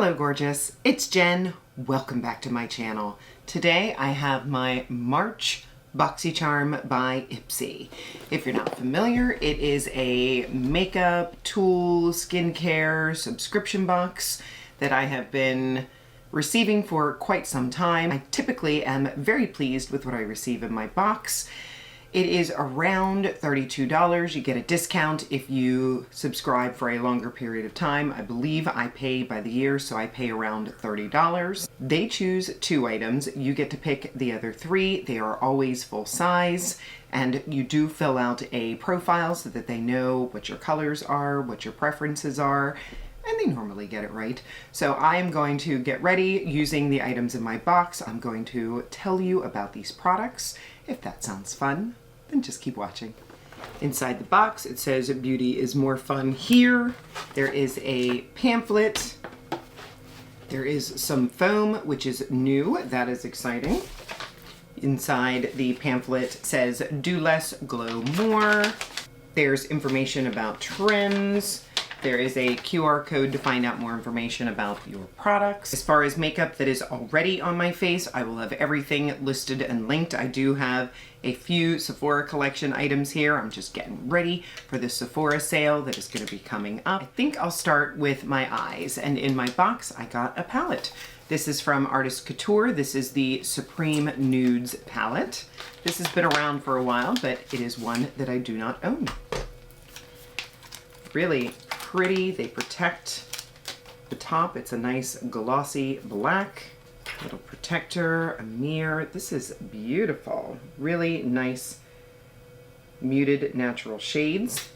Hello gorgeous, it's Jen. Welcome back to my channel. Today I have my March Boxycharm by Ipsy. If you're not familiar, it is a makeup, tool, skincare subscription box that I have been receiving for quite some time. I typically am very pleased with what I receive in my box. It is around $32. You get a discount if you subscribe for a longer period of time. I believe I pay by the year, so I pay around $30. They choose 2 items. You get to pick the other 3. They are always full size, and you do fill out a profile so that they know what your colors are, what your preferences are, and they normally get it right. So I am going to get ready using the items in my box. I'm going to tell you about these products. If that sounds fun, then just keep watching. Inside the box, it says beauty is more fun here. There is a pamphlet. There is some foam, which is new. That is exciting. Inside the pamphlet says do less, glow more. There's information about trends. There is a QR code to find out more information about your products. As far as makeup that is already on my face, I will have everything listed and linked. I do have a few Sephora collection items here. I'm just getting ready for the Sephora sale that is going to be coming up. I think I'll start with my eyes, and in my box I got a palette. This is from Artist Couture. This is the Supreme Nudes palette. This has been around for a while, but it is one that I do not own. Really pretty. They protect the top. It's a nice glossy black. Little protector, a mirror. This is beautiful. Really nice muted natural shades.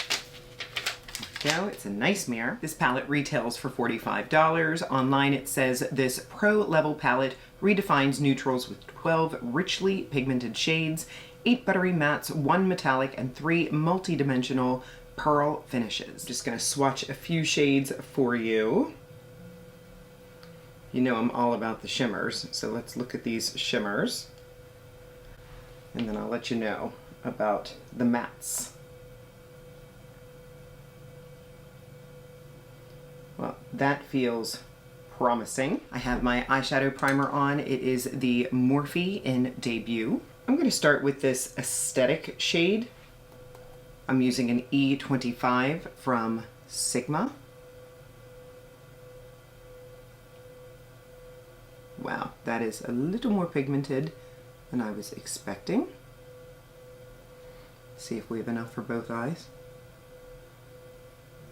There we go. It's a nice mirror. This palette retails for $45. Online it says this pro level palette redefines neutrals with 12 richly pigmented shades, 8 buttery mattes, 1 metallic, and 3 multi-dimensional pearl finishes. Just gonna swatch a few shades for you. You know I'm all about the shimmers, so let's look at these shimmers. And then I'll let you know about the mattes. Well, that feels promising. I have my eyeshadow primer on. It is the Morphe in Debut. I'm gonna start with this aesthetic shade. I'm using an E25 from Sigma. Wow, that is a little more pigmented than I was expecting. See if we have enough for both eyes.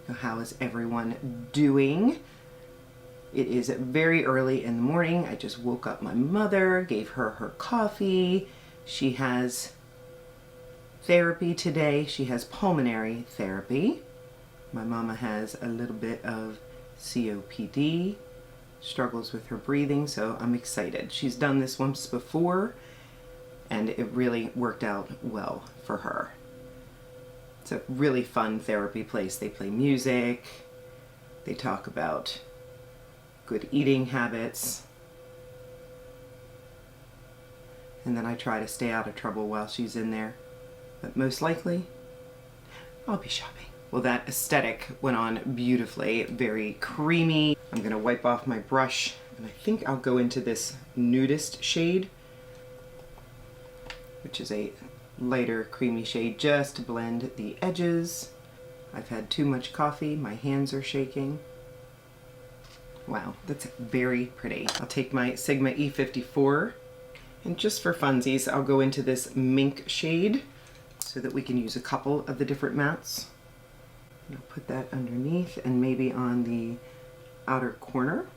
Now, how is everyone doing? It is very early in the morning. I just woke up my mother, gave her her coffee. She has therapy today. She has pulmonary therapy. My mama has a little bit of COPD, struggles with her breathing, so I'm excited. She's done this once before and it really worked out well for her. It's a really fun therapy place. They play music, they talk about good eating habits, and then I try to stay out of trouble while she's in there. But most likely, I'll be shopping. Well, that aesthetic went on beautifully, very creamy. I'm gonna wipe off my brush, and I think I'll go into this nudist shade, which is a lighter creamy shade, just to blend the edges. I've had too much coffee, my hands are shaking. Wow, that's very pretty. I'll take my Sigma E54, and just for funsies, I'll go into this mink shade, so that we can use a couple of the different mattes. I'll put that underneath and maybe on the outer corner.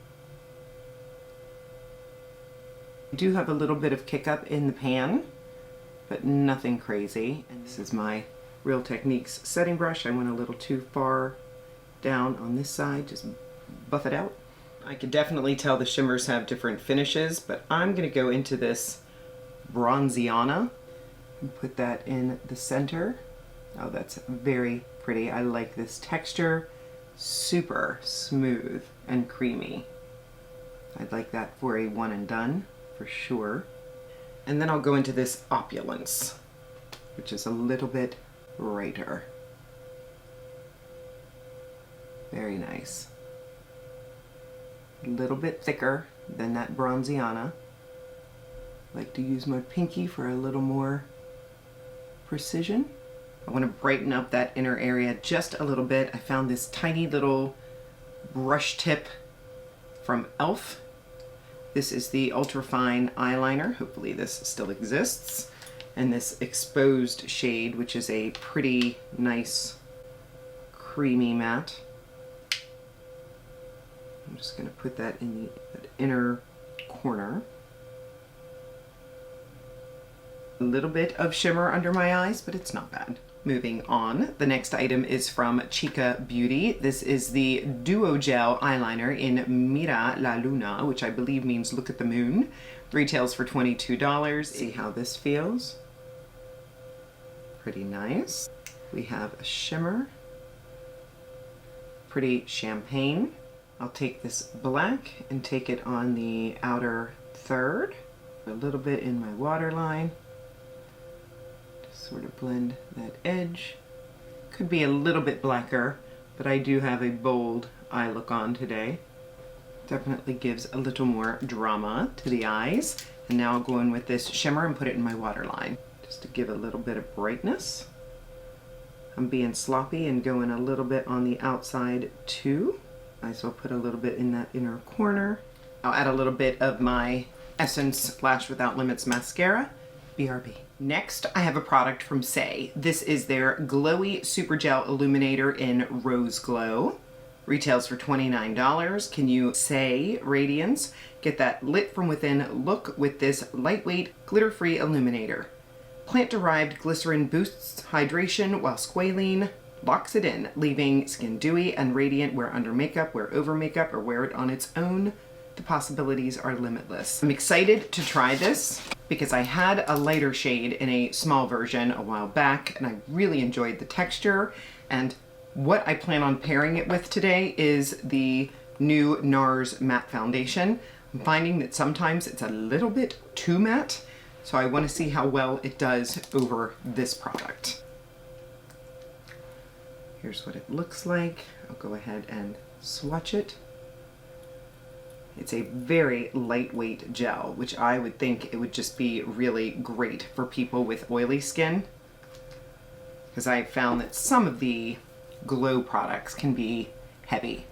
I do have a little bit of kick up in the pan, but nothing crazy. And this is my Real Techniques setting brush. I went a little too far down on this side, just buff it out. I could definitely tell the shimmers have different finishes, but I'm gonna go into this Bronziana and put that in the center. Oh, that's very pretty. I like this texture. Super smooth and creamy. I'd like that for a one and done for sure. And then I'll go into this Opulence, which is a little bit brighter. Very nice. a little bit thicker than that Bronziana. I like to use my pinky for a little more precision. I want to brighten up that inner area just a little bit. I found this tiny little brush tip from e.l.f. This is the Ultra Fine Eyeliner. Hopefully this still exists. And this exposed shade, which is a pretty nice creamy matte. I'm just going to put that in the inner corner. A little bit of shimmer under my eyes, but it's not bad. Moving on, the next item is from Chica Beauty. This is the Duo Gel Eyeliner in Mira la Luna, which I believe means look at the moon. Retails for $22. See how this feels. Pretty nice. We have a shimmer. Pretty champagne. I'll take this black and take it on the outer third. A little bit in my waterline. Sort of blend that edge. Could be a little bit blacker, but I do have a bold eye look on today. Definitely gives a little more drama to the eyes. And now I'll go in with this shimmer and put it in my waterline, just to give a little bit of brightness. I'm being sloppy and going a little bit on the outside too. Might as well put a little bit in that inner corner. I'll add a little bit of my Essence Lash Without Limits mascara. BRB. Next, I have a product from Saie. This is their Glowy Super Gel Illuminator in Rose Glow. Retails for $29. Can you Saie Radiance? Get that lit from within look with this lightweight, glitter-free illuminator. Plant-derived glycerin boosts hydration while squalene locks it in, leaving skin dewy and radiant. Wear under makeup, wear over makeup, or wear it on its own. The possibilities are limitless. I'm excited to try this because I had a lighter shade in a small version a while back and I really enjoyed the texture. And what I plan on pairing it with today is the new NARS Matte Foundation. I'm finding that sometimes it's a little bit too matte, so I want to see how well it does over this product. Here's what it looks like. I'll go ahead and swatch it. It's a very lightweight gel, which I would think it would just be really great for people with oily skin, because I found that some of the glow products can be heavy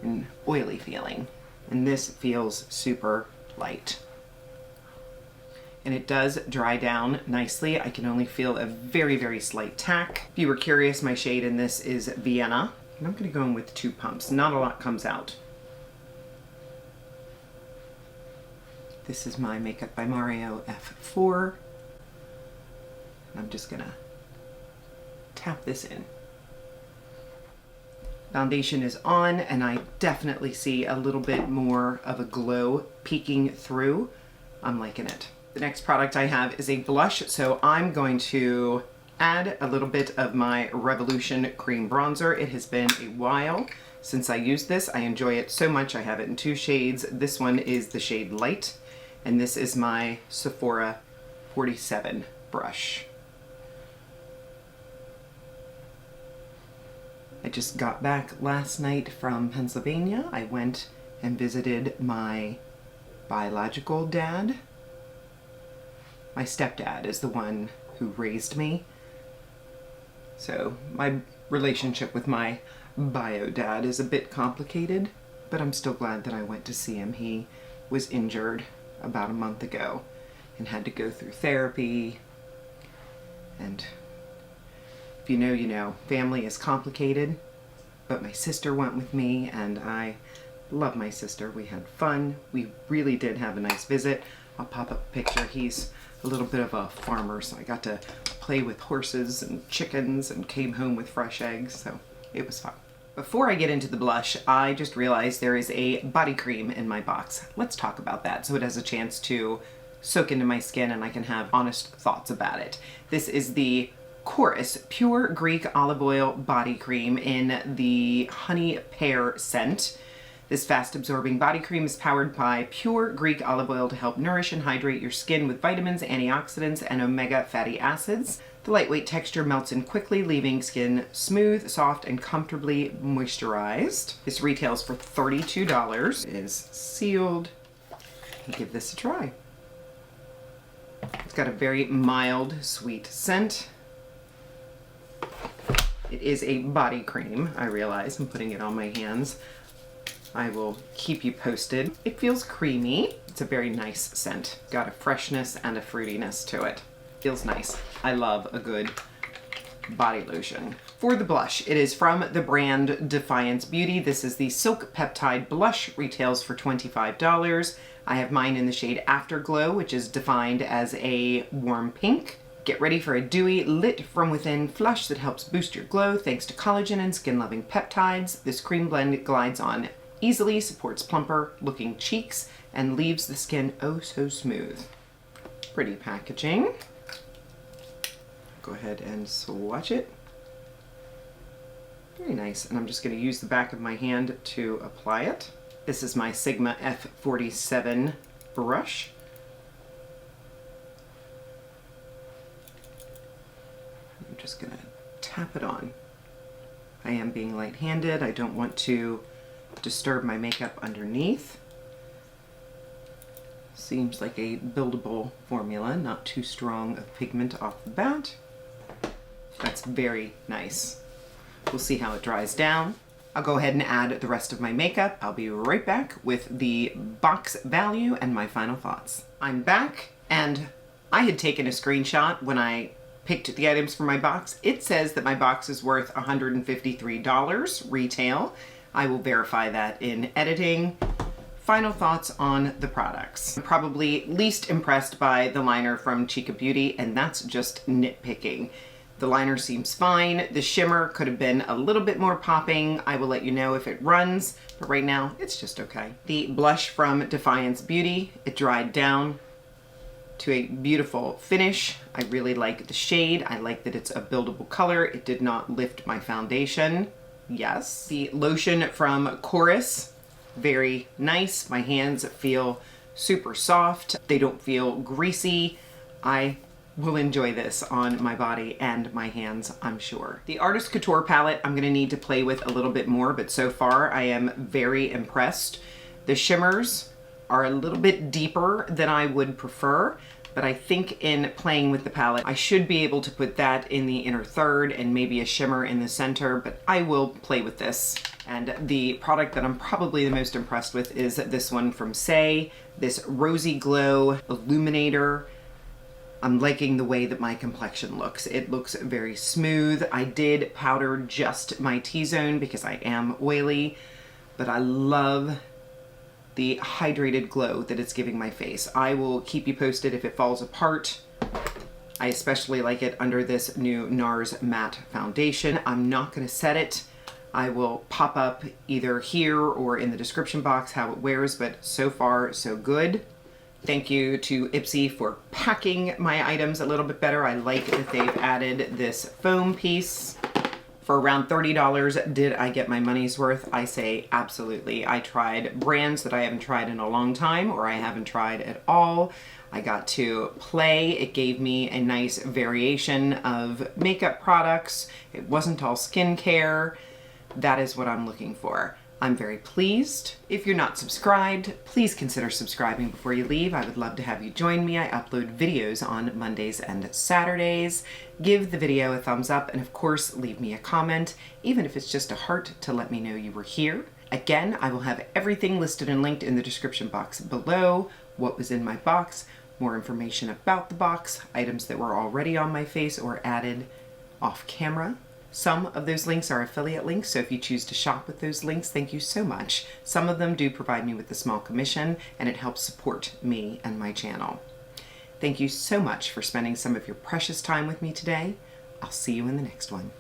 and oily feeling, and this feels super light. And it does dry down nicely. I can only feel a very, very slight tack. If you were curious, my shade in this is Vienna, and I'm going to go in with 2 pumps. Not a lot comes out. This is my Makeup by Mario F4. And I'm just gonna tap this in. Foundation is on, and I definitely see a little bit more of a glow peeking through. I'm liking it. The next product I have is a blush, so I'm going to add a little bit of my Revolution Cream Bronzer. It has been a while since I used this. I enjoy it so much. I have it in 2 shades. This one is the shade Light, and this is my Sephora 47 brush. I just got back last night from Pennsylvania. I went and visited my biological dad. My stepdad is the one who raised me. So my relationship with my bio dad is a bit complicated, but I'm still glad that I went to see him. He was injured about a month ago and had to go through therapy. And if you know, you know, family is complicated, but my sister went with me and I love my sister. We had fun. We really did have a nice visit. I'll pop up a picture. He's a little bit of a farmer, so I got to play with horses and chickens and came home with fresh eggs, so it was fun. Before I get into the blush, I just realized there is a body cream in my box. Let's talk about that so it has a chance to soak into my skin and I can have honest thoughts about it. This is the Chorus Pure Greek Olive Oil Body Cream in the Honey Pear scent. This fast-absorbing body cream is powered by pure Greek olive oil to help nourish and hydrate your skin with vitamins, antioxidants, and omega fatty acids. The lightweight texture melts in quickly, leaving skin smooth, soft, and comfortably moisturized. This retails for $32. It is sealed. Give this a try. It's got a very mild, sweet scent. It is a body cream, I realize. I'm putting it on my hands. I will keep you posted. It feels creamy. It's a very nice scent. Got a freshness and a fruitiness to it. Feels nice. I love a good body lotion. For the blush, it is from the brand Defiance Beauty. This is the Silk Peptide Blush, retails for $25. I have mine in the shade Afterglow, which is defined as a warm pink. Get ready for a dewy, lit from within flush that helps boost your glow thanks to collagen and skin-loving peptides. This cream blend glides on easily, supports plumper looking cheeks, and leaves the skin oh so smooth. Pretty packaging. Go ahead and swatch it. Very nice. And I'm just going to use the back of my hand to apply it. This is my Sigma F47 brush. I'm just going to tap it on. I am being light-handed. I don't want to disturb my makeup underneath. Seems like a buildable formula, not too strong of pigment off the bat. That's very nice. We'll see how it dries down. I'll go ahead and add the rest of my makeup. I'll be right back with the box value and my final thoughts. I'm back, and I had taken a screenshot when I picked the items for my box. It says that my box is worth $153 retail. I will verify that in editing. Final thoughts on the products. I'm probably least impressed by the liner from Chica Beauty, and that's just nitpicking. The liner seems fine. The shimmer could have been a little bit more popping. I will let you know if it runs, but right now it's just okay. The blush from Defiance Beauty, it dried down to a beautiful finish. I really like the shade. I like that it's a buildable color. It did not lift my foundation. Yes. The lotion from Chorus, very nice. My hands feel super soft. They don't feel greasy. I will enjoy this on my body and my hands, I'm sure. The Artist Couture palette I'm gonna need to play with a little bit more, but so far I am very impressed. The shimmers are a little bit deeper than I would prefer, but I think in playing with the palette, I should be able to put that in the inner third and maybe a shimmer in the center, but I will play with this. And the product that I'm probably the most impressed with is this one from Say, this Rosy Glow Illuminator. I'm liking the way that my complexion looks. It looks very smooth. I did powder just my T-zone because I am oily, but I love the hydrated glow that it's giving my face. I will keep you posted if it falls apart. I especially like it under this new NARS matte foundation. I'm not gonna set it. I will pop up either here or in the description box how it wears, but so far so good. Thank you to Ipsy for packing my items a little bit better. I like that they've added this foam piece. For around $30, did I get my money's worth? I say absolutely. I tried brands that I haven't tried in a long time or I haven't tried at all. I got to play. It gave me a nice variation of makeup products. It wasn't all skincare. That is what I'm looking for. I'm very pleased. If you're not subscribed, please consider subscribing before you leave. I would love to have you join me. I upload videos on Mondays and Saturdays. Give the video a thumbs up and of course leave me a comment, even if it's just a heart to let me know you were here. Again, I will have everything listed and linked in the description box below, what was in my box, more information about the box, items that were already on my face or added off camera. Some of those links are affiliate links, so if you choose to shop with those links, thank you so much. Some of them do provide me with a small commission, and it helps support me and my channel. Thank you so much for spending some of your precious time with me today. I'll see you in the next one.